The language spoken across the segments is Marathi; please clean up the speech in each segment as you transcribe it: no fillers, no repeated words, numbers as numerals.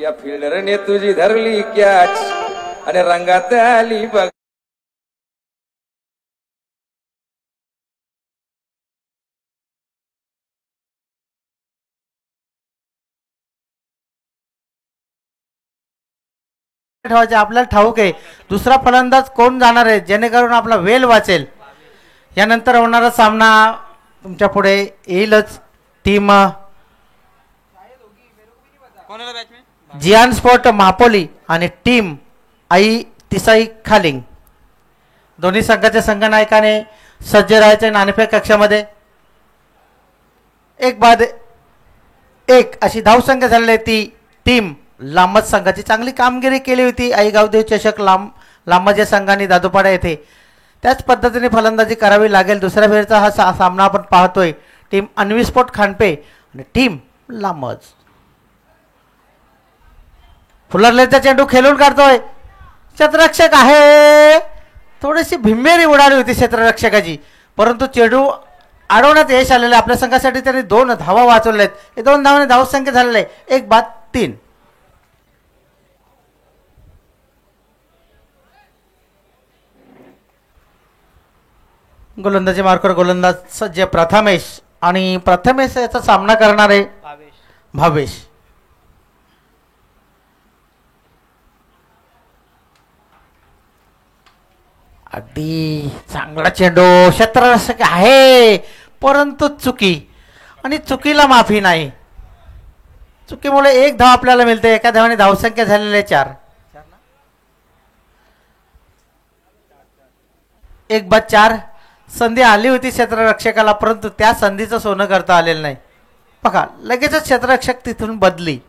या फिल्डरने तुझी धरली कॅच आणि रंगात आली बघ. ठेवायचे आपल्याला ठाऊक आहे दुसरा फलंदाज कोण जाणार आहे जेणेकरून आपला वेळ वाचेल. यानंतर होणारा सामना तुमच्या पुढे येईलच. टीम जियान स्पोर्ट महापोली आणि टीम आई तिसाई खालिंग. दोन्ही संघाच्या संघनायकाने सज्ज राहायचे नाणेफेक कक्षामध्ये. एक बाद एक अशी धावसंख्या झालेली ती टीम लांबज संघाची चांगली कामगिरी केली होती. आई गावदेव चषक लांबज या संघाने दादोपाडा येथे त्याच पद्धतीने फलंदाजी करावी लागेल. दुसऱ्या फेरीचा हा सामना आपण पाहतोय. टीम अन्वी स्पोर्ट खानपे आणि टीम लांबज. फुलरलेचा चेंडू खेळून काढतोय. क्षेत्ररक्षक आहे. थोडीशी भिम्मेरी उडाली होती क्षेत्ररक्षकाची परंतु चेंडू अडवण्यात यश आलेले. आपल्या संघासाठी त्यांनी 2 धावा वाचवल्यात. हे 2 धावाने धावसंख्या झालेली आहे 1 बाद 3. गोलंदाजी मार्कर गोलंदाज सज्ज प्रथमेश आणि प्रथमेश याचा सामना करणार आहे भावेश. अगदी चांगला चेंडू क्षेत्ररक्षक आहे परंतु चुकी आणि चुकीला माफी नाही. चुकीमुळे 1 धाव आपल्याला मिळते. एका धावाने धावसंख्या झालेली आहे 4. 1 बाद 4. संधी आली होती क्षेत्ररक्षकाला परंतु त्या संधीचं सोनं करता आलेलं नाही. बघा लगेचच क्षेत्ररक्षक तिथून बदली.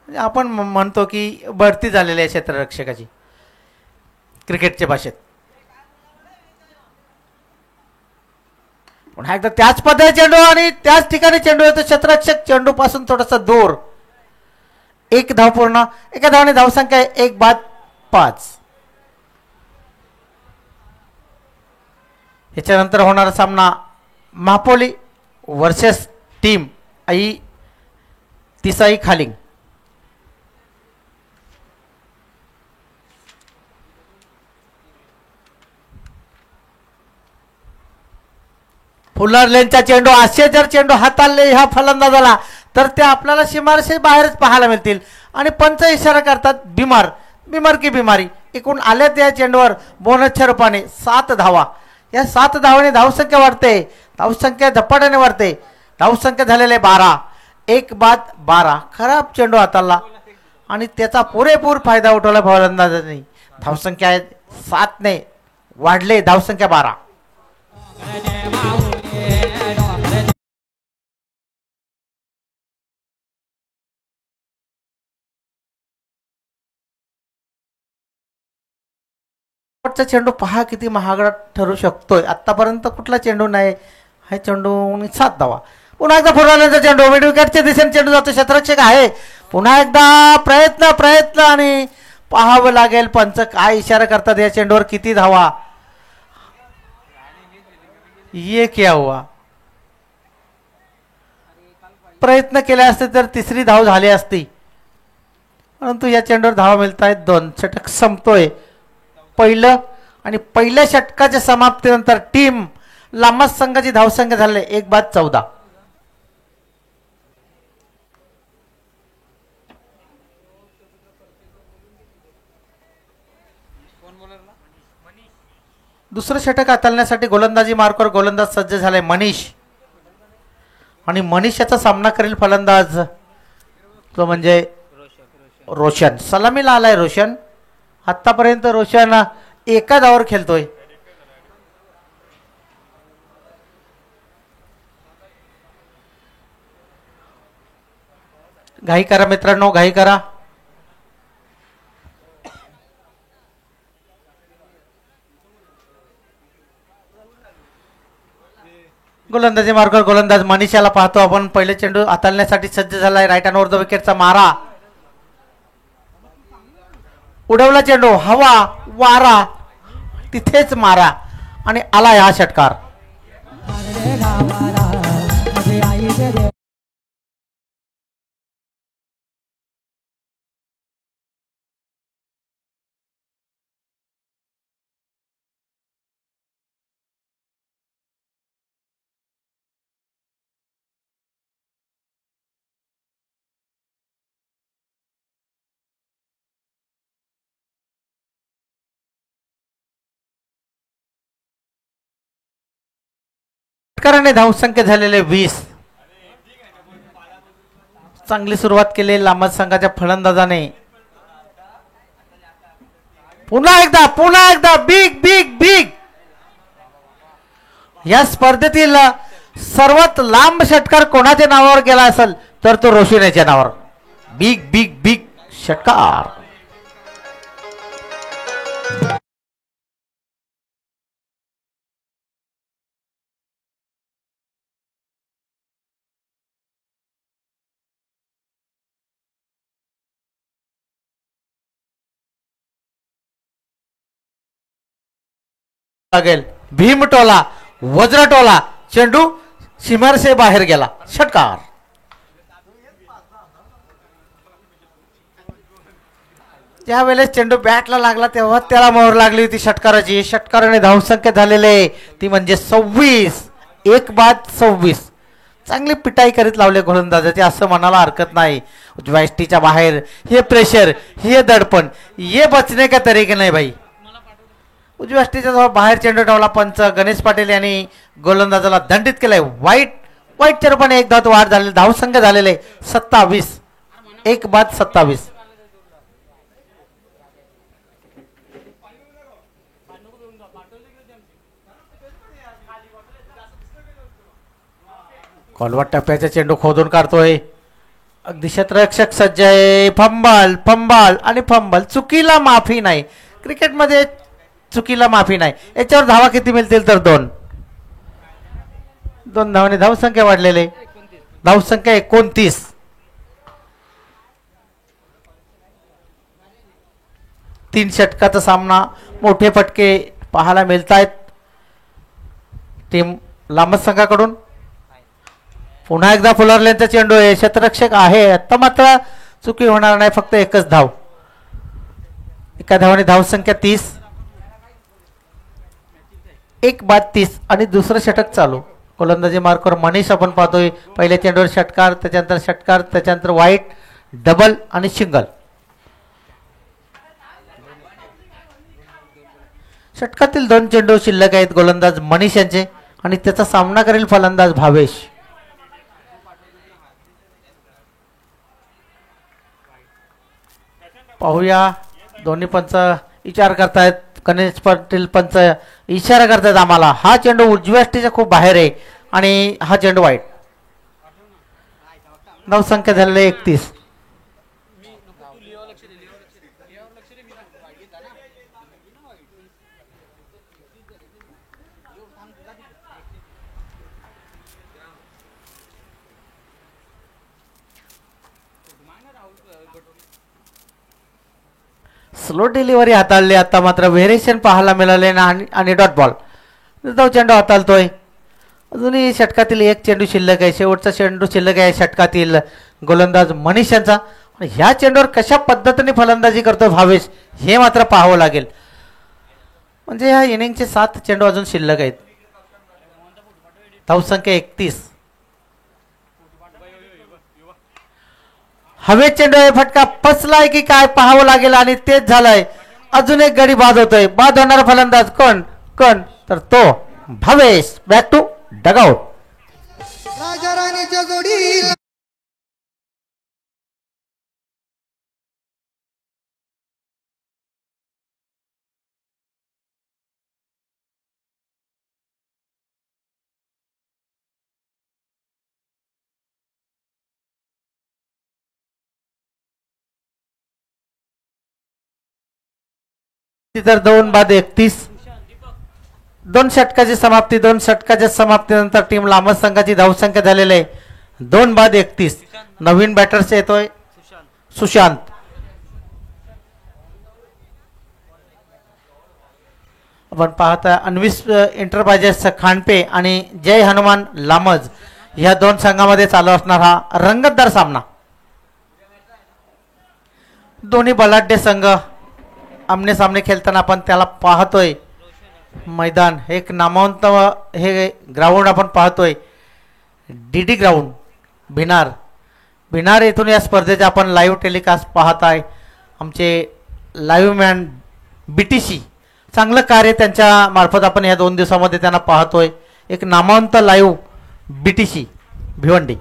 आपण म्हणतो की बढती झालेली आहे क्षेत्ररक्षकाची क्रिकेटच्या भाषेत. पुन्हा एकदा त्याच पद्धतीने चेंडू आणि त्याच ठिकाणी चेंडू येतो. क्षेत्ररक्षक चेंडू पासून थोडासा दूर. 1 धाव पूर्ण. एका धावाने धावसंख्या 1 बाद 5. याच्यानंतर होणारा सामना महापोली वर्सेस टीम आई तिसाई खालिंग. फुलरलेनचा चेंडू असे जर चेंडू हाताळले ह्या फलंदाजाला तर ते आपल्याला सीमारेषे बाहेरच पाहायला मिळतील आणि पंच इशारा करतात बिमार की बिमारी. एकूण आल्या त्या चेंडूवर बोनसच्या रूपाने 7 धावा. या 7 धावाने धावसंख्या वाढते. धावसंख्या झपाट्याने वाढते. धावसंख्या झालेले 12. 1 बाद 12. खराब चेंडू हाताळला आणि त्याचा पुरेपूर फायदा उठवला फलंदाजांनी. धावसंख्या 7 ने वाढले धावसंख्या 12. चेंडू पहा किती महागडा ठरू शकतोय. आतापर्यंत कुठला चेंडू नाही. हा चेंडू 7 धावा. पुन्हा एकदा फुलरलेनचा चेंडू मिड विकेटच्या दिशेने चेंडू जातो. क्षेत्ररक्षक आहे. पुन्हा एकदा प्रयत्न आणि पाहावं लागेल पंच काय इशारा करतात या चेंडूवर किती धावा. ये क्या हुआ. प्रयत्न केले असते तर 3री धाव झाली असती परंतु या चेंडूवर धावा मिळत आहेत 2. षटक संपतोय पहिलं आणि पहिल्या षटकाच्या समाप्तीनंतर टीम लांबज संघाची धावसंख्या झाली 1 बाद 14. दुसरं षटक हाताळण्यासाठी गोलंदाजी मार्कवर गोलंदाज सज्ज झाले मनीष आणि मनीष याचा सामना करेल फलंदाज तो म्हणजे रोशन. सलामीला आलाय रोशन. आतापर्यंत रोशन 1 धावावर खेळतोय. घाई करा मित्रांनो, घाई करा. गोलंदाजी मार्गावर गोलंदाज मनीषाला पाहतो आपण. पहिले चेंडू हाताळण्यासाठी सज्ज झालाय. राईट हँड ओव्हर द विकेटचा मारा. उडवला चेंडू. हवा वारा तिथेच मारा आणि आला हा षटकार. षटकाराने धावसंख्या झालेले 20. चांगली सुरुवात केली लामत संघाच्या फलंदाजाने. पुन्हा एकदा बिग बिग बिग. या स्पर्धेतील सर्वात लांब षटकार कोणाच्या नावावर गेला असेल तर तो रोशिनेच्या नावावर. बिग बिग बिग षटकार. लागेल भीमटोला वज्रटोला. चेंडू सीमारेषे बाहेर गेला. षटकार. त्यावेळेस चेंडू बॅटला लागला तेव्हा त्याला मोहर लागली होती षटकाराची. षटकाराने धावसंख्या झालेले ती म्हणजे 26. 1 बाद 26. चांगली पिटाई करीत लावले गोलंदाजाचे असं म्हणायला हरकत नाही. उजव्या यष्टीच्या बाहेर हे प्रेशर, हे दडपण, ये बचने का तरीके नाही भाई. उजव्या यष्टीच्या जवळ बाहेर चेंडू ठेवला. पंच गणेश पाटील यांनी गोलंदाजाला दंडित केलंय. वाईटच्या रूपाने 1 धाव वाढ झालेली. धावसंख्या झालेले 27. 1 बाद 27. कॉलवर टप्प्याचा चेंडू खोदून काढतोय. अगदी क्षेत्ररक्षक सज्ज आहे. फंबल आणि फंबल. चुकीला माफी नाही. क्रिकेटमध्ये चुकीला माफी नाही. याच्यावर धावा किती मिळतील तर 2 धावांनी धावसंख्या वाढलेले. धावसंख्या 29. तीन षटकाचा सामना. मोठे फटके पाहायला मिळत आहेत टीम लांबच संघाकडून. पुन्हा एकदा फुलरलेंचा चेंडू आहे. क्षेत्ररक्षक आहे. आता मात्र चुकी होणार नाही. फक्त 1च धाव. एका धावाने धावसंख्या 30. 1 बाद 30 आणि दुसरं षटक चालू. गोलंदाजी मार्कवर मनीष आपण पाहतोय. पहिल्या चेंडूवर षटकार, त्याच्यानंतर वाईट, डबल आणि सिंगल. षटकातील 2 चेंडू शिल्लक आहेत गोलंदाज मनीष यांचे आणि त्याचा सामना करेल फलंदाज भावेश. पाहूया दोन्ही पंच विचार करतायत. गणेश पाटील पंच इशारा करतायत आम्हाला. हा चेंडू उजव्या यष्टीच्या खूप बाहेर आहे आणि हा चेंडू वाईट. धावसंख्या झालेली 31. स्लो डिलिव्हरी हाताळली. आता मात्र व्हेरिएशन पाहायला मिळाले ना आणि डॉट बॉल. तो चेंडू हाताळतोय. अजूनही षटकातील 1 चेंडू शिल्लक आहे. शेवटचा चेंडू शिल्लक आहे षटकातील गोलंदाज मनीष यांचा. ह्या चेंडूवर कशा पद्धतीने फलंदाजी करतो भावेश हे मात्र पाहावं लागेल. म्हणजे ह्या इनिंगचे 7 चेंडू अजून शिल्लक आहेत. धावसंख्या 31. हवेत चेंडू आहे. फटका फसलाय की काय पाहावं लागेल आणि तेच झालंय. अजून एक गडी बाद होतोय. बाद होणारा फलंदाज कोण तर तो भावेश. Back to dugout. राजा राणीच्या जोडी. तर 2 बाद 31. 2 षटकाची समाप्ती. 2 षटकाच्या समाप्तीनंतर टीम लांबच संघाची धावसंख्या झालेली आहे 2 बाद 31. नवीन बॅटर्स येतोय सुशांत. आपण पाहता अन्विस एंटरप्राइजेस खांडपे आणि जय हनुमान लामज ह्या 2 संघामध्ये चालू असणार हा रंगतदार सामना. दोन्ही बलाढ्य संघ आमने सामने खेळताना आपण त्याला पाहतोय. मैदान एक नामवंत हे ग्राउंड आपण पाहतोय. डीडी ग्राउंड भिनार येथून या स्पर्धेचे आपण लाईव्ह टेलिकास्ट पाहत आहे. आमचे लाईव्ह मॅन BTC चांगलं कार्य त्यांच्या मार्फत आपण या 2 दिवसामध्ये त्यांना पाहतोय. एक नामवंत लाईव्ह BTC भिवंडी.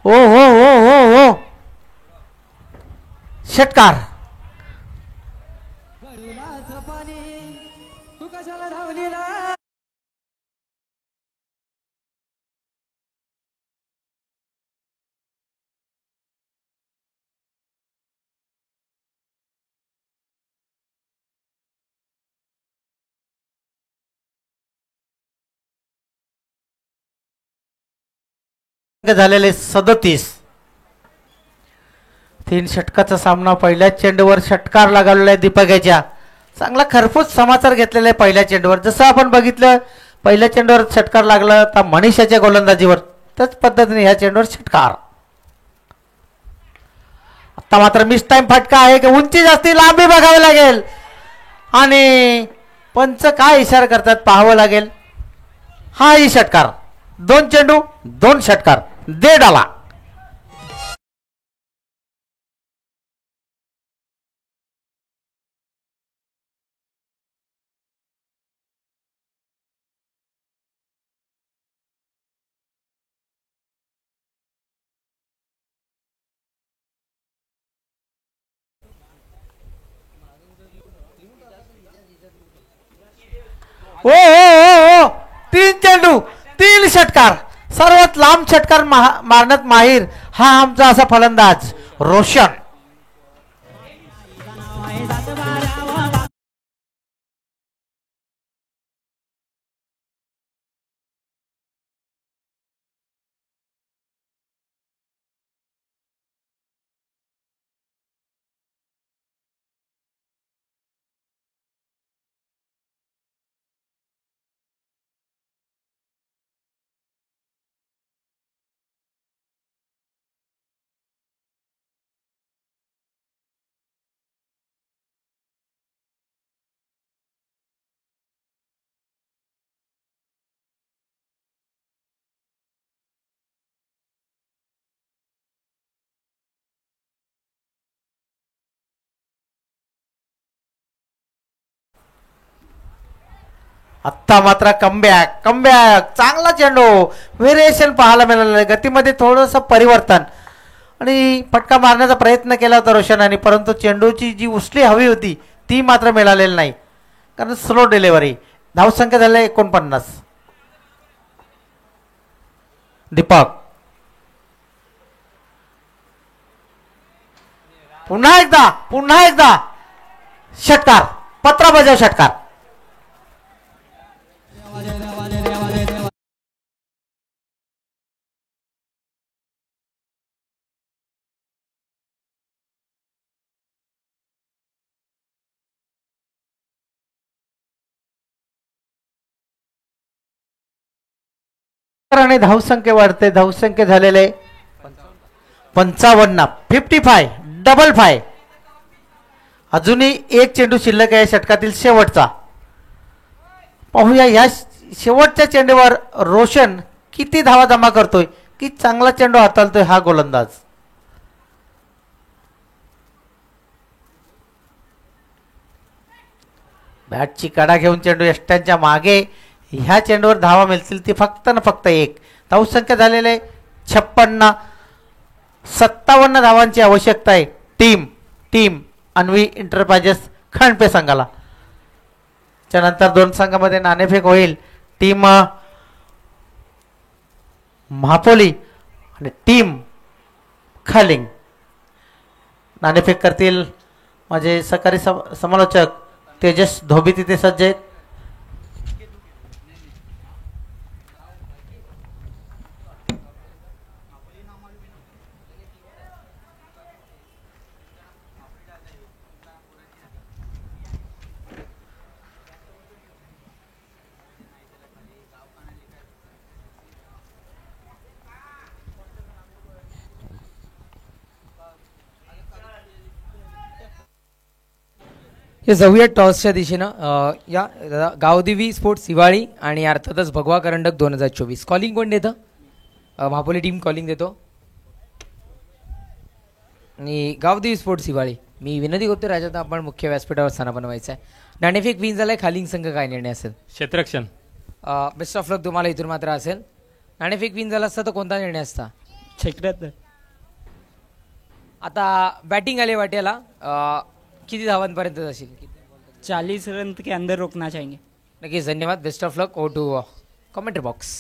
ओ हो हो हो हो षटकार. झालेले 37. 3 षटकाचा सामना. पहिल्याच चेंडूवर षटकार लागलेला आहे दीपक याच्या. चांगला खरपूस समाचार घेतलेला आहे पहिल्या चेंडूवर. जसं आपण बघितलं पहिल्या चेंडूवर षटकार लागला तर मनीषाच्या गोलंदाजीवर, त्याच पद्धतीने ह्या चेंडूवर षटकार. आता मात्र मिस टाइम फटका आहे की उंची जास्ती लांबी बघावी लागेल आणि पंच काय इशारा करतात पाहावं लागेल. हाही षटकार. 2 चेंडू 2 षटकार. दे डाला. ओ ओ ओ 3 चेंडू 3 षटकार. सर्वात लांब षटकार मारण्यात माहीर हा आमचा असा फलंदाज रोशन. आत्ता मात्र कमबॅक चांगला चेंडू. व्हेरिएशन पाहायला मिळालं. गतीमध्ये थोडंसं परिवर्तन आणि फटका मारण्याचा प्रयत्न केला होता रोशनाने, परंतु चेंडूची जी उसळी हवी होती ती मात्र मिळालेली नाही कारण स्लो डिलिव्हरी. धावसंख्या झाले 49. दीपक पुन्हा एकदा षटकार. पत्रा बजाव षटकार. आणि धावसंख्या वाढते. धावसंख्या झालेले 55. 55 डबल 5. अजूनही एक चेंडू शिल्लक आहे षटकातील शेवटचा. पाहूया या शेवटच्या चेंडूवर रोशन किती धावा जमा करतोय. की चांगला चेंडू हाताळतोय हा गोलंदाज. बॅटची कडा घेऊन चेंडू यष्ट्यांच्या मागे. ह्या चेंडूवर धावा मिळतील ती फक्त ना फक्त 1. धावसंख्या झालेले 56. 57 धावांची आवश्यकता आहे टीम अन्वी इंटरप्राइजेस खंडपे संघाला. त्यानंतर 2 संघामध्ये नाणेफेक होईल. टीम महापोली आणि टीम खालिंग. नाणेफेक करतील माझे सहकारी समालोचक तेजस धोबी तिथे सज्ज आहेत. हे जाऊया टॉसच्या दिशेनं. या गावदेवी स्पोर्ट्स हिवाळी आणि अर्थातच भगवा करंडक 2024. कॉलिंग कोण देतं? महापोली टीम कॉलिंग देतो. आणि गावदेवी स्पोर्ट्स हिवाळी मी विनंती करतो राजात आपण मुख्य व्यासपीठावर स्थान बनवायचं आहे. नाणेफेक विन झालाय. खालींग संघ काय निर्णय असेल? क्षेत्ररक्षण. बेस्ट ऑफ लक तुम्हाला इथून मात्र असेल. नाणेफेक विन झाला असता तर कोणता निर्णय असता? क्षेत्रात आता बॅटिंग आले वाट्याला. किती धावांपर्यंत जाशील? 40 रन के अंदर रोकना चाहेंगे. नक्कीच धन्यवाद. Best of luck. Over to commentary box.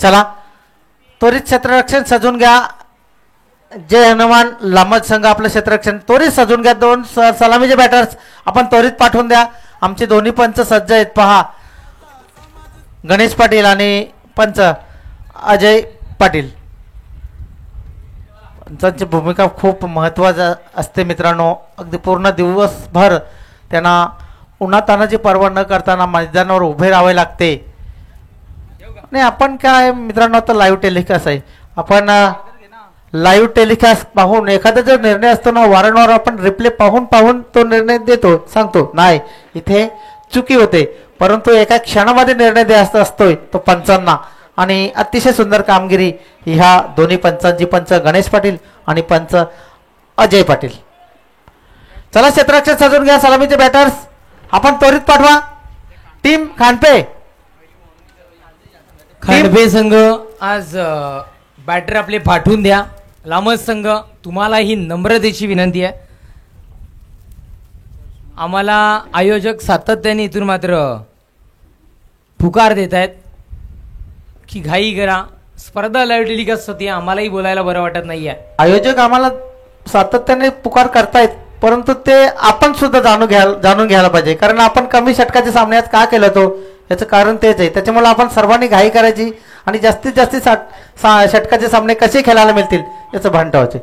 चला त्वरित क्षेत्ररक्षण सजून घ्या. जय हनुमान लांबच संघ आपलं क्षेत्ररक्षण त्वरित सजून घ्या. 2 सलामीचे बॅटर्स आपण त्वरित पाठवून द्या. आमचे दोन्ही पंच सज्ज आहेत. पहा, गणेश पाटील आणि पंच अजय पाटील. पंचांची भूमिका खूप महत्त्वाची असते मित्रांनो. अगदी पूर्ण दिवसभर त्यांना उन्हातानाची पर्वा न करताना मैदानावर उभे राहावे लागते. नाही, आपण काय मित्रांनो आता लाईव्ह टेलिकास्ट आहे. आपण लाईव्ह टेलिकास्ट पाहून एखादा जर निर्णय असतो ना, वारंवार आपण रिप्ले पाहून तो निर्णय देतो, सांगतो नाही इथे चुकी होते, परंतु एका क्षणामध्ये निर्णय द्यायचा असतोय तो पंचांना. आणि अतिशय सुंदर कामगिरी ह्या दोन्ही पंचांची, पंच गणेश पाटील आणि पंच अजय पाटील. चला क्षेत्ररक्षण सजून घ्या. सलामीचे बॅटर्स आपण त्वरित पाठवा. टीम खानपे. खांडपे संघ आज बॅटर आपले पाठवून द्या. लांबच संघ तुम्हाला ही नम्रतेची विनंती आहे. आम्हाला आयोजक सातत्याने इथून मात्र पुकार देत आहेत की घाई करा. स्पर्धा लाईव्ह टेलिकास्ट होती, आम्हालाही बोलायला बरं वाटत नाहीये. आयोजक आम्हाला सातत्याने पुकार करतायत, परंतु ते आपण सुद्धा जाणून घ्यायला पाहिजे. कारण आपण कमी षटकाच्या सामन्यात का केलं तो याचं कारण तेच आहे. त्याच्यामुळे आपण सर्वांनी घाई करायची आणि जास्तीत जास्त षटकाचे सामने कसे खेळायला मिळतील याचं भान ठेवायचे.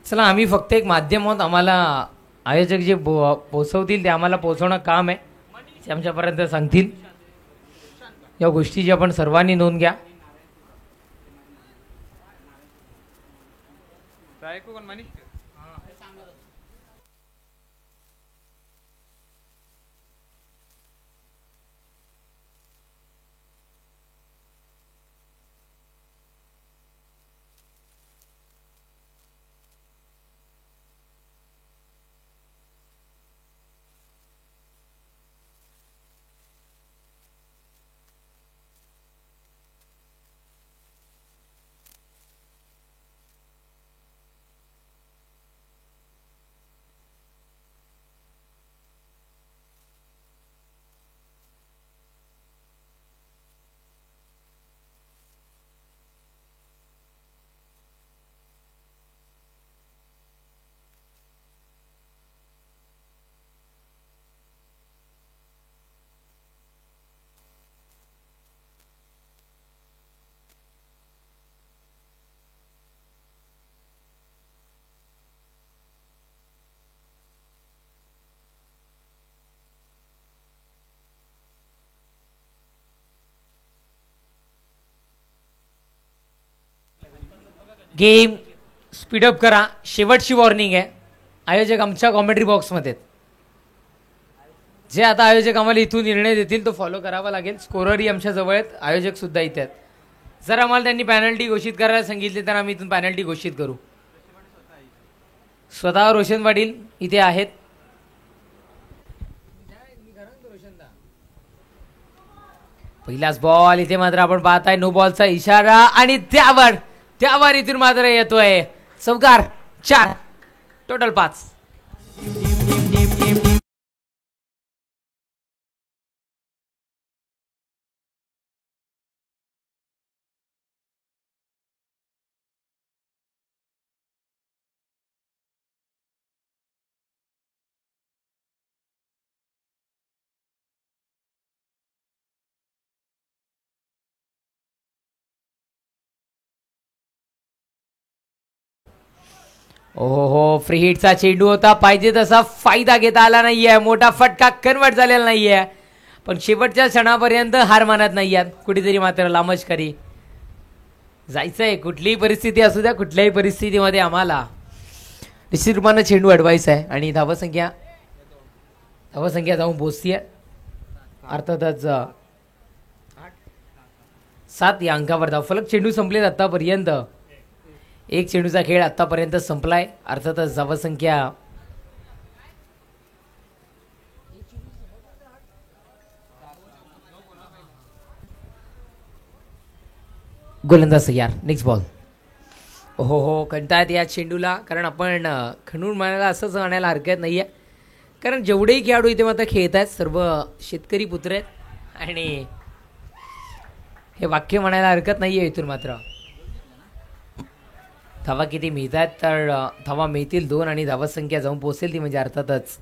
चला, आम्ही फक्त एक माध्यम आहोत. आम्हाला आयोजक जे पोचवतील ते आम्हाला पोचवणं काम आहे. ते आमच्यापर्यंत सांगतील. या गोष्टीची आपण सर्वांनी नोंद घ्या. गेम स्पीडअप करा. शेवटची वॉर्निंग आहे. आयोजक आमच्या कॉमेंट्री बॉक्समध्ये आहेत. जे आता आयोजक आम्हाला इथून निर्णय देतील तो फॉलो करावा लागेल. स्कोररही आमच्या जवळ आहेत, आयोजक सुद्धा इथे आहेत. जर आम्हाला त्यांनी पॅनल्टी घोषित करायला सांगितली तर आम्ही इथून पॅनल्टी घोषित करू. स्वतः रोशन पाटील इथे आहेत. पहिलाच बॉल इथे मात्र आपण पाहताय नो बॉलचा इशारा आणि त्यावर इथून मात्र येतोय चौकार. 4 टोटल 5. हो फ्री हिटचा चेंडू होता, पाहिजे तसा फायदा घेता आला नाहीये, मोठा फटका कन्वर्ट झालेला नाहीये, पण शेवटच्या क्षणापर्यंत हार मानत नाहीये, कुठेतरी मात्र लामचकरी जायचंय. कुठलीही परिस्थिती असू द्या, कुठल्याही परिस्थितीमध्ये आम्हाला निश्चित रूपानं चेंडू अडवायचा आहे आणि धावसंख्या जाऊन पोचतीये अर्थातच 7 या अंकावर धावफलक. चेंडू संपलेत आतापर्यंत, एक चेंडूचा खेळ आतापर्यंत संपलाय. अर्थातच धावसंख्या गोलंदाज यार. Next ball. हो कंटाळत या चेंडूला, कारण आपण खणून म्हणायला असंच म्हणायला हरकत नाहीये, कारण जेवढेही खेळाडू इथे मात्र खेळत आहेत सर्व शेतकरी पुत्र आहेत आणि हे वाक्य म्हणायला हरकत नाहीये. इथून मात्र धावा किती मिळत आहेत, तर धावा मिळतील 2 आणि धावसंख्या जाऊन पोहोचेल ती म्हणजे अर्थातच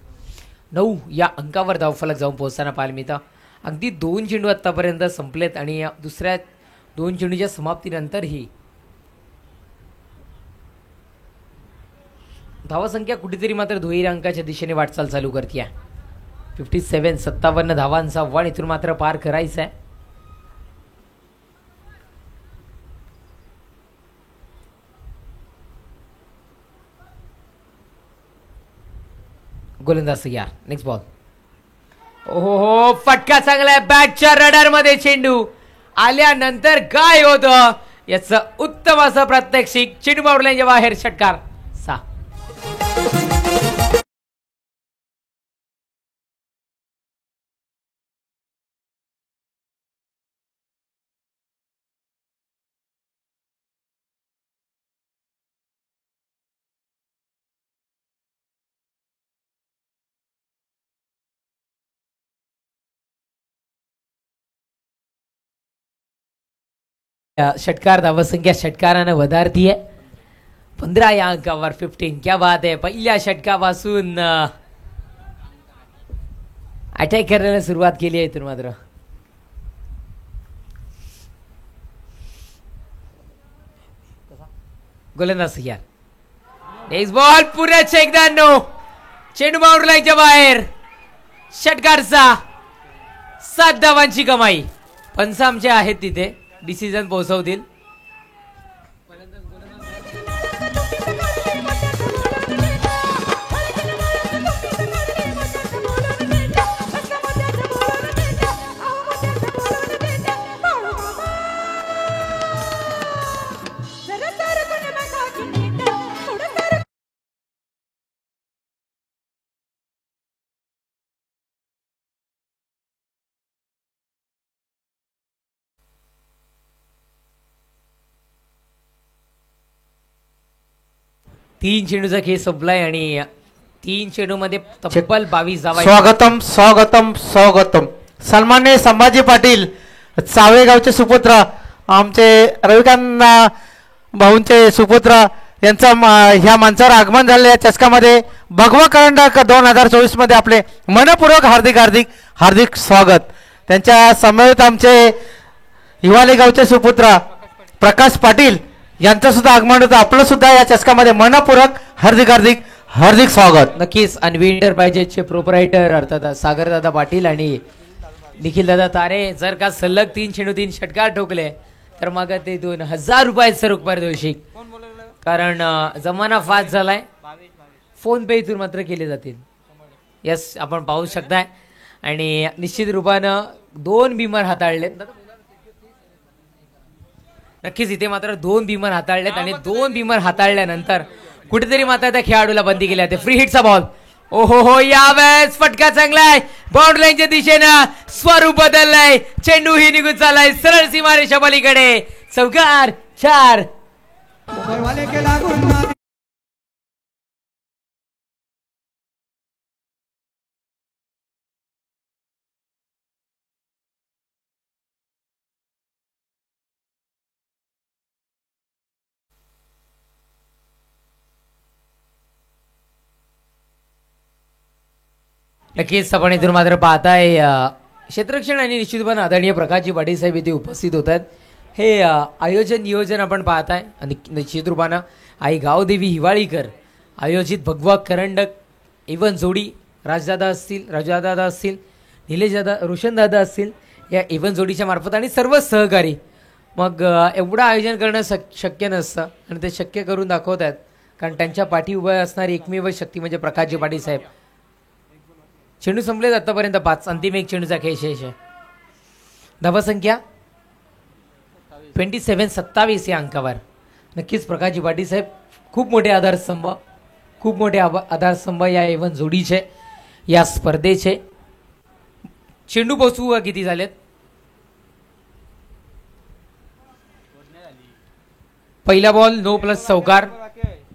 9 या अंकावर धावफलक जाऊन पोहोचताना पाहायला मिळतं. अगदी 2 चेंडू आत्तापर्यंत संपलेत आणि दुसऱ्या 2 चेंडूच्या समाप्तीनंतरही धावसंख्या कुठेतरी मात्र दुहेरी अंकाच्या दिशेने वाटचाल चालू करते. 57 धावांचा वळ इथून मात्र पार करायचा आहे. गोलंदाज यार. Next ball. हो फटका चांगला आहे, बॅटच्या रडार मध्ये चेंडू आल्यानंतर काय होतं याचं उत्तम असं प्रात्यक्षिक. चेंडू बाउंड्रीच्या बाहेर, षटकार 6. षटकार धावसंख्या षटकारानं वधारतीये 15 या अंकावर. 15. क्या बात आहे. पहिल्या षटकापासून अटॅक करायला सुरुवात केली आहे इथून मात्र. गोलंदाज यार. नेक्स्ट बॉल पुरेच एकदा नो, चेंडू बाउंड्रीच्या बाहेर, षटकार 6. 7 धावांची कमाई. पंच आमचे आहेत तिथे, डिसिजन पोहोचवतील. तीन चेंडूचा खेळ संपलाय आणि 3 चेंडूमध्ये तब्बल 22 धावा. स्वागतम स्वागतम स्वागतम. सन्माननीय संभाजी पाटील चावेगावचे सुपुत्र, आमचे रविकांत भाऊंचे सुपुत्र यांचा ह्या मंचावर आगमन झाले. या चषकामध्ये भगवा करंडक 2024 मध्ये आपले मनपूर्वक हार्दिक हार्दिक हार्दिक स्वागत. त्यांच्या समवेत आमचे हिवाले गावचे सुपुत्र प्रकाश पाटील यांचं सुद्धा आगमन होतं. आपलं सुद्धा या चषकामध्ये मनपूर्वक हार्दिक हार्दिक हार्दिक स्वागत. नक्कीच. अन्वी एंटरप्राइजेसचे प्रोपरायटर अर्थात सागरदादा पाटील आणि निखिलदादा तारे जर का सलग 3 चेंडू 3 षटकार ठोकले तर मग ते 2000 रुपयाचं रोख पारितोषिक, कारण जमाना फास्ट झालाय. फोन पे इथून मात्र केले जातील. यस, आपण पाहू शकताय. आणि निश्चित रूपानं 2 बिमर हाताळलेत. नक्कीच इथे मात्र 2 बिमर हाताळलेत आणि 2 बिमर हाताळल्यानंतर कुठेतरी मात्र त्या खेळाडूला बंदी केली जाते. फ्री हिटचा बॉल. ओहो यावेळेस फटका चांगलाय, बाउंड्री लाईनच्या दिशेनं स्वरूप बदललाय, चेंडू ही निघून चाललाय सरळ सीमारेषा पलीकडे. चौकार 4. नक्कीच आपण इथून मात्र पाहताय क्षेत्ररक्षण आणि निश्चितपणे आदरणीय प्रकाशजी पाटील साहेब इथे उपस्थित होत आहेत. हे आयोजन नियोजन आपण पाहताय आणि निश्चित रूपानं आई गावदेवी हिवाळीकर आयोजित भगवा करंडक इवन जोडी राजदादा असतील, राजदादा असतील, निलेशदादा, रोशनदादा असतील, या इवन जोडीच्या मार्फत आणि सर्व सहकारी. मग एवढं आयोजन करणं शक्य नसतं आणि ते शक्य करून दाखवत आहेत, कारण त्यांच्या पाठी उभं असणारी एकमेव शक्ती म्हणजे प्रकाशजी पाटील साहेब. चेंडू संपलेत आतापर्यंत 5. अंतिम एक चेंडूचा खेळ शेष आहे. धावसंख्या 27 या अंकावर. नक्कीच प्रकाशजी पाटील साहेब खूप मोठे आधारस्तंभ या एवन जोडीचे, या स्पर्धेचे. चेंडू पोचवू किती झालेत? पहिला बॉल नो प्लस चौकार.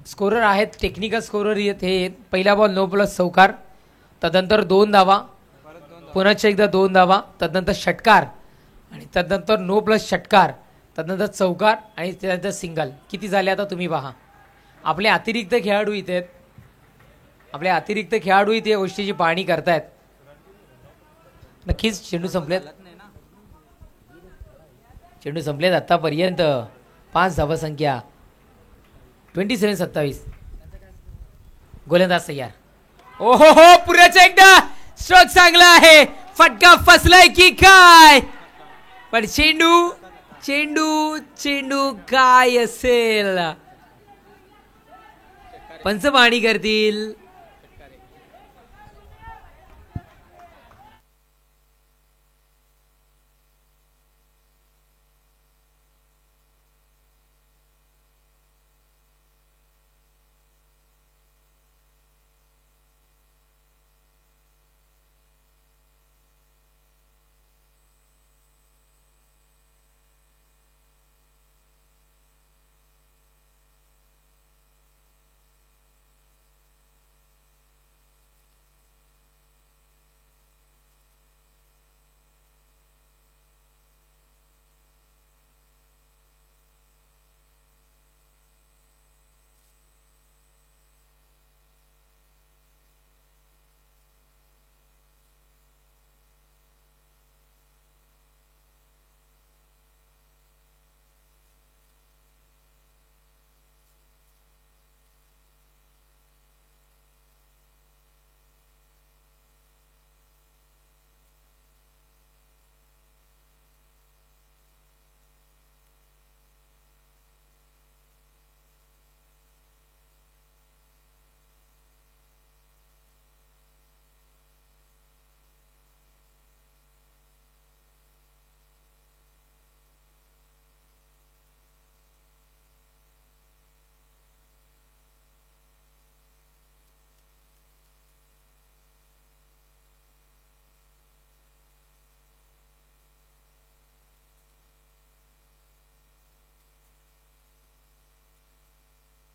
स्कोरर आहेत, टेक्निकल स्कोरर हे. पहिला बॉल नो प्लस चौकार, तदनंतर 2 धावा, पुन्हा एकदा 2 धावा, तदनंतर षटकार आणि तदनंतर नो प्लस षटकार, तदनंतर चौकार आणि त्यानंतर सिंगल. किती झाले आता तुम्ही पहा. आपले अतिरिक्त खेळाडू इथे आहेत, या गोष्टीची पाहणी करतायत. नक्कीच चेंडू संपलेत आतापर्यंत. 5 धावसंख्या. 27-27. गोलंदाज तयार. ओहो हो, पुऱ्याचा एकदा स्ट्रोक चांगला आहे. फटका फसलाय की काय? पण चेंडू काय असेल? पंच पाहणी करतील.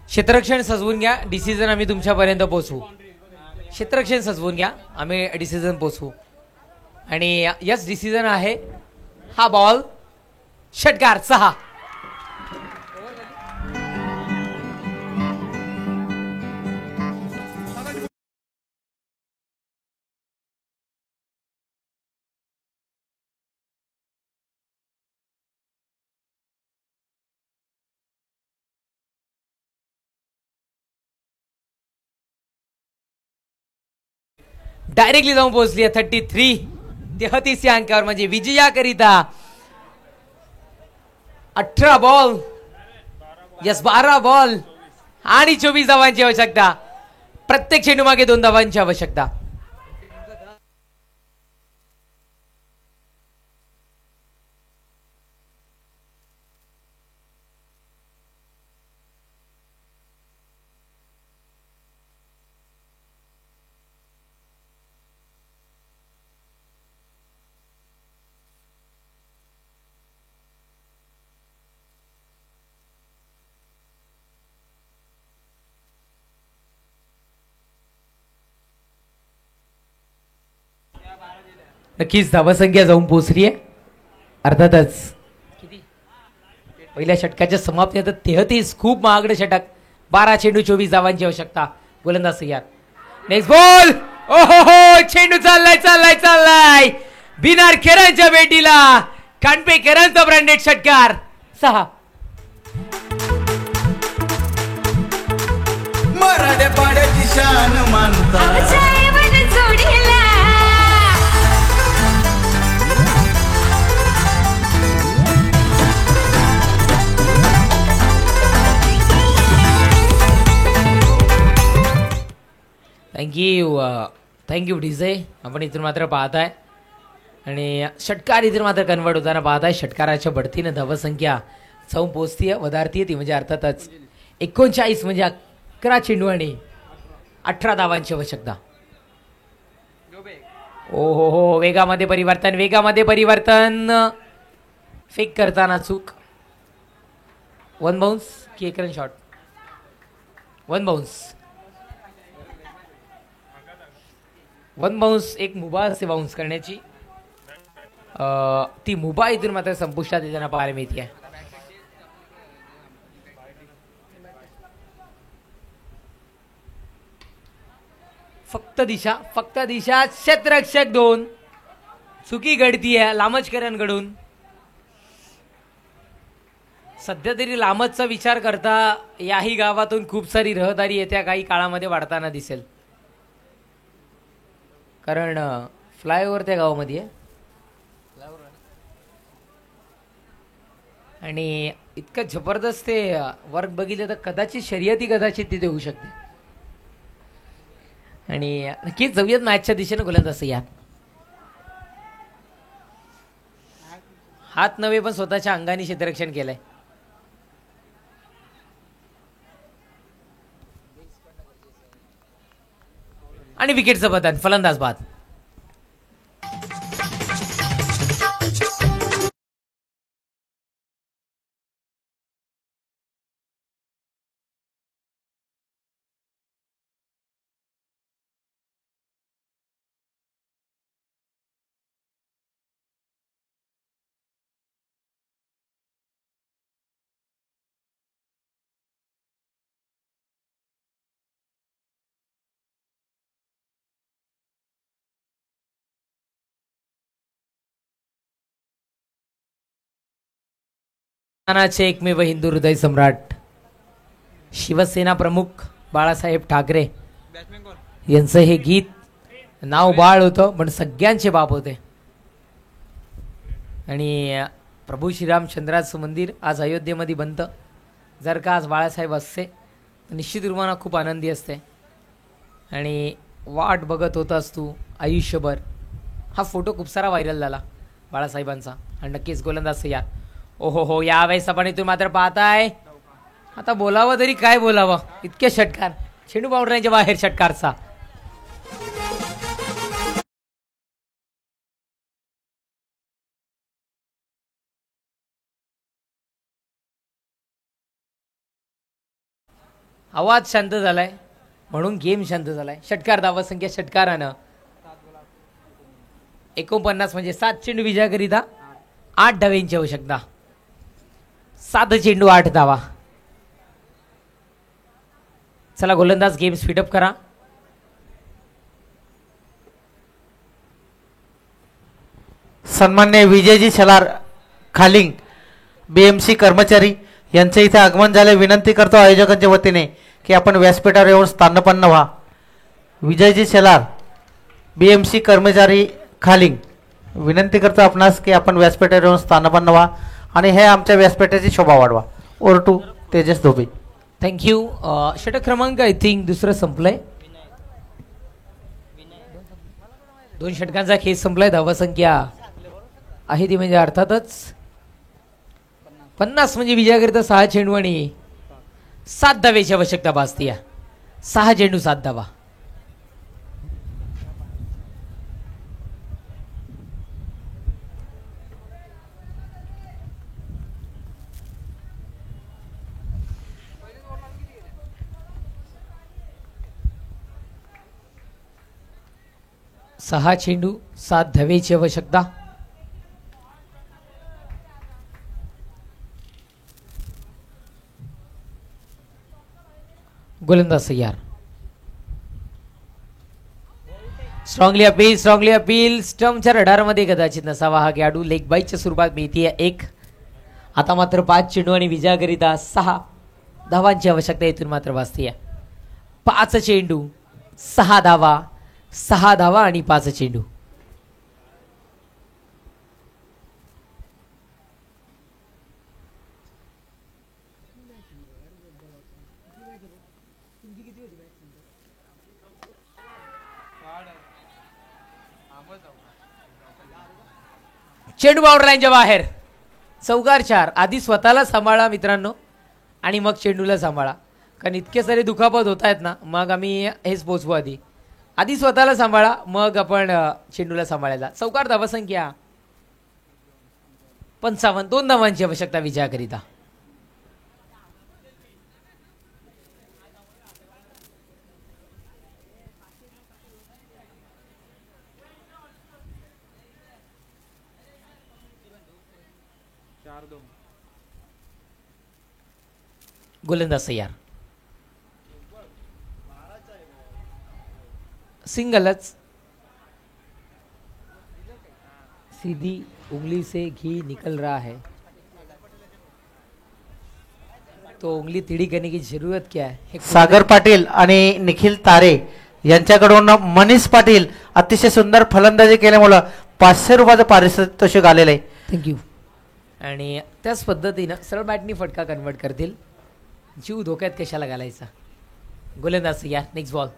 क्षेत्ररक्षण सजवून घ्या. डिसिजन आम्ही तुमच्यापर्यंत पोहोचवू. क्षेत्ररक्षण सजवून घ्या, आम्ही डिसिजन पोहोचवू. आणि यस, डिसिजन आहे हा बॉल षटकार 6. डायरेक्टली जाऊन पोहोचली आहे 33 या अंकावर, म्हणजे विजयाकरिता 18 बॉल, यस 12 बॉल आणि 24 धावांची आवश्यकता. प्रत्येक चेंडू मागे 2 धावांची आवश्यकता. नक्कीच धावसंख्या जाऊन पोहोचली आहे. अर्थातच पहिल्या षटकाच्या समाप्ती 33, खूप महागडे षटक. 12 चेंडू 24 धावांची आवश्यकता. गोलंदाज तयार. Next ball. ओहो, चेंडू चाललाय बिनारकरांच्या भेटीला. कानपेकरांचा ब्रँडेड षटकार 6. वराडे पाड्याची शान मानता थँक्यू डीजे. आपण इथून मात्र पाहताय आणि षटकार इथून मात्र कन्वर्ट होताना पाहताय. षटकाराच्या बढतीनं धावसंख्या 4 पोचतीये, वधारतीये ती म्हणजे अर्थातच 39 म्हणजे 11 चेंडू आणि 18 धावांची आवश्यकता. ओ हो हो, वेगामध्ये परिवर्तन, फेक करताना चूक. 1 बाउन्स की 1 रन शॉट. 1 बाउन्स एक मुभा असते बाउन्स करण्याची. ती मुभा इथून मात्र संपुष्टात येताना पाहायला मिळते. फक्त दिशा क्षेत्ररक्षक 2 चुकी घडतीये लामचकरांकडून. सध्या तरी लामचचा विचार करता याही गावातून खूप सारी रहदारी येत्या काही काळामध्ये वाढताना दिसेल, कारण फ्लायओव्हर त्या गावामध्ये आहे आणि इतकं जबरदस्त ते वर्क बघितलं तर कदाचित शर्यती तिथे होऊ शकते. आणि नक्कीच जाऊयात मॅचच्या दिशेनं गोलंदाज या. हात नव्हे पण स्वतःच्या अंगाने क्षेत्ररक्षण केलंय. आणि विकेटचं बदल, फलंदाज बाद. एकमेव हिंदू हृदय सम्राट शिवसेना प्रमुख बाळासाहेब ठाकरे यांचं हे गीत नाव बाळ होतं पण सगळ्यांचे बाप होते. आणि प्रभू श्रीरामचंद्राचं मंदिर आज अयोध्येमध्ये बनतं. जर का आज बाळासाहेब असते तर निश्चित रूपानं खूप आनंदी असते आणि वाट बघत होतास तू आयुष्यभर. हा फोटो खूप सारा व्हायरल झाला बाळासाहेबांचा. आणि नक्कीच गोलंदाज या. ओहो हो, यावेळेस आपण इथून मात्र पाहताय. आता बोलावं तरी काय बोलावं, इतके षटकार. चेंडू बाउंड्रीच्या बाहेर षटकारचा. आवाज शांत झालाय म्हणून गेम शांत झालाय. षटकार धावसंख्या षटकारानं 49 म्हणजे 7 चेंडू विजयाकरिता 8 धावांची आवश्यकता. 7 चेंडू 8 धावा. चला गोलंदाज गेम स्पीडअप करा. सन्मान्य विजयजी शेलार खालिंग BMC कर्मचारी यांचे इथे आगमन झाले. विनंती करतो आयोजकांच्या वतीने की आपण व्यासपीठावर येऊन स्थानपन्न व्हा. विजयजी शेलार BMC कर्मचारी खालिंग विनंती करतो आपणास की आपण व्यासपीठावर येऊन स्थानपन्न व्हा आणि हे आमच्या व्यासपीठाची शोभा वाढवा. Over to Tejas Dhobe. Thank you. षटक क्रमांक आय थिंक दुसरं संपलंय. 2 षटकांचा खेळ संपलाय. धावसंख्या आहे ती म्हणजे अर्थातच 50 म्हणजे विजयाकरिता 6 चेंडू आणि 7 धावेची आवश्यकता भासते. 6 चेंडू 7 धावा. सहा चेंडू 7 धावेची आवश्यकता. गोलंदाज तयार. Strongly appeal. स्टंपच्या रडारमध्ये कदाचित नसावा हा खेळाडू. लेग बाईटच्या स्वरूपात मिळतीये 1. आता मात्र 5 चेंडू आणि विजयाकरिता 6 धावांची आवश्यकता इथून मात्र भासतीये. 5 चेंडू 6 धावा, 6 धावा आणि 5 चेंडू. चेंडू बाउंड्री लाईनच्या बाहेर. चौकार 4. आधी स्वतःला सांभाळा मित्रांनो आणि मग चेंडूला सांभाळा, कारण इतके सारे दुखापत होत आहेत ना, मग आम्ही हेच पोचवू. आधी स्वतःला सांभाळा, मग आपण चेंडूला सांभाळायला. चौकार धावसंख्या 55. 2 धावांची आवश्यकता विजयाकरिता. गोलंदाज तयार. सिंगलच. सीधी उंगली से घी निकल रहा है तो उंगली टेढ़ी करने की जरूरत क्या है. हे सागर पाटील आणि निखिल तारे यांच्याकडून मनीष पाटील अतिशय सुंदर फलंदाजी केल्यामुळे 500 रुपयाचं पारितोषिक आलेलं आहे. थँक्यू. आणि त्याच पद्धतीनं सरळ बॅटनी फटका कन्वर्ट करतील. जीव धोक्यात कशाला घालायचा. गोलंदाज या. Next ball.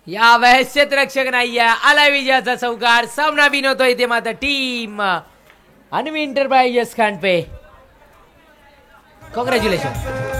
या वेळेस क्षेत्ररक्षक नाही आहे. आला विजयाचा चौकार. सामना बिनवतोय इथे मात्र टीम अन्वी एंटरप्राइजेस खांडपे. कॉंग्रॅच्युलेशन.